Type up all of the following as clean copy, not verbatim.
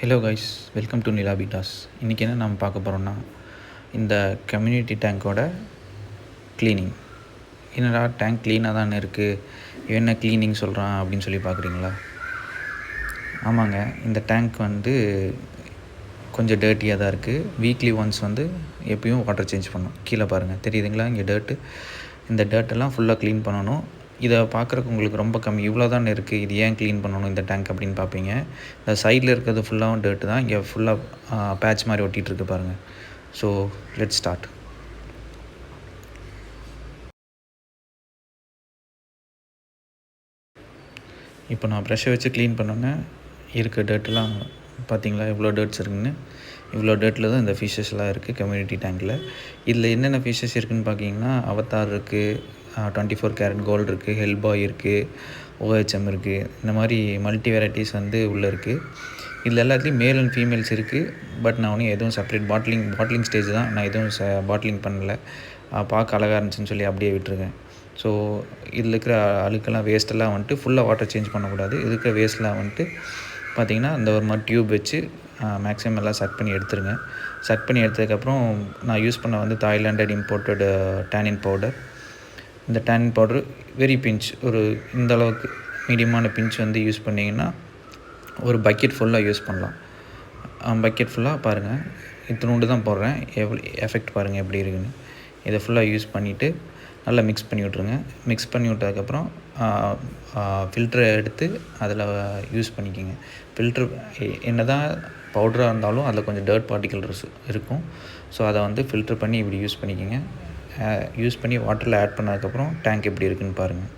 Hello guys, welcome to நிலாபிட்டாஸ். இன்றைக்கி என்ன நம்ம பார்க்க போகிறோம்னா, இந்த கம்யூனிட்டி டேங்க்கோட க்ளீனிங். என்னடா டேங்க் க்ளீனாக தானே இருக்குது, என்ன க்ளீனிங் சொல்கிறான் அப்படின்னு சொல்லி பார்க்குறீங்களா? ஆமாங்க, இந்த டேங்க் கொஞ்சம் டர்ட்டியாக தான் இருக்குது. வீக்லி ஒன்ஸ் எப்பயும் வாட்டர் சேஞ்ச் பண்ணணும். கீழே பாருங்கள், தெரியுதுங்களா? இங்கே டர்ட்டு. இந்த டர்ட்டெல்லாம் ஃபுல்லாக க்ளீன் பண்ணணும். இதை பார்க்குறக்கு உங்களுக்கு ரொம்ப கம்மி, இவ்வளோ தானே இருக்குது, இது ஏன் க்ளீன் பண்ணணும் இந்த டேங்க் அப்படின்னு பார்ப்பீங்க. இந்த சைடில் இருக்கிறது ஃபுல்லாகவும் டர்ட்டு தான். இங்கே ஃபுல்லாக பேட்ச் மாதிரி ஒட்டிகிட்ருக்கு பாருங்கள். So let's start. இப்போ நான் ப்ரெஷ்ஷை வச்சு க்ளீன் பண்ணோன்னே இருக்க டர்ட்டெல்லாம் பார்த்தீங்களா, இவ்வளோ டர்ட்ஸ் இருக்குதுன்னு. இவ்வளோ டேட்டில் தான் இந்த ஃபிஷ்ஷஸ்லாம் இருக்குது கம்யூனிட்டி டேங்க்கில். இதில் என்னென்ன ஃபிஷ்ஷஸ் இருக்குதுன்னு பார்த்தீங்கன்னா, அவதார் இருக்குது, 24 கேரட் கோல்டு இருக்குது, ஹெல்பாய் இருக்குது, OHM இருக்குது. இந்த மாதிரி மல்டி வெரைட்டிஸ் உள்ளே இருக்குது. இதில் எல்லாத்துலேயும் மேல் அண்ட் ஃபீமேல்ஸ் இருக்குது. பட் நான் ஒன்றும் எதுவும் செப்பரேட் பாட்லிங் ஸ்டேஜ் தான், நான் எதுவும் பாட்லிங் பண்ணலை. பார்க்க அழகாக இருந்துச்சுன்னு சொல்லி அப்படியே விட்டுருக்கேன். ஸோ இதில் இருக்கிற அழுக்கெல்லாம் வேஸ்ட்டெல்லாம் ஃபுல்லாக வாட்டர் சேஞ்ச் பண்ணக்கூடாது. இருக்கிற வேஸ்ட்லாம் பார்த்திங்கன்னா இந்த ஒரு மாதிரி டியூப் வச்சு மேக்ஸிமம் எல்லாம் சக் பண்ணி எடுத்துருங்க. சக் பண்ணி எடுத்ததுக்கப்புறம் நான் யூஸ் பண்ண தாய்லாண்டட் இம்போர்ட்டட் டேனின் பவுடர். இந்த டேனின் பவுடர் வெரி பிஞ்ச், ஒரு இந்த அளவுக்கு மீடியமான பிஞ்ச் யூஸ் பண்ணிங்கன்னா ஒரு பக்கெட் ஃபுல்லாக யூஸ் பண்ணலாம். பக்கெட் ஃபுல்லாக பாருங்கள், இத்தினோண்டு தான் போடுறேன், எவ்வளோ எஃபெக்ட் பாருங்கள் எப்படி இருக்குன்னு. இதை ஃபுல்லாக யூஸ் பண்ணிவிட்டு நல்லா மிக்ஸ் பண்ணி விட்ருங்க. மிக்ஸ் பண்ணி விட்டதுக்கப்புறம் ஃபில்டரை எடுத்து அதில் யூஸ் பண்ணிக்கோங்க. ஃபில்ட்ரு என்ன தான் பவுடராக இருந்தாலும் அதில் கொஞ்சம் டர்ட் பார்ட்டிகல்ஸ் இருக்கும். ஸோ அதை ஃபில்ட்ரு பண்ணி இப்படி யூஸ் பண்ணிக்கோங்க. யூஸ் பண்ணி வாட்டரில் ஆட் பண்ணதுக்கப்புறம் டேங்க் எப்படி இருக்குதுன்னு பாருங்கள்.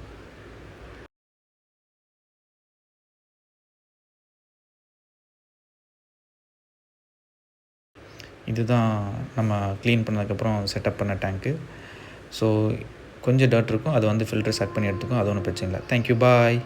இதுதான் நம்ம க்ளீன் பண்ணதுக்கப்புறம் செட்டப் பண்ண டேங்க்கு. ஸோ கொஞ்சம் டர்ட் இருக்கும், அதை ஃபில்டர் செட் பண்ணி எடுத்துக்கும், அது ஒன்றும் பிரச்சனை இல்லை. தேங்க்யூ, பாய்.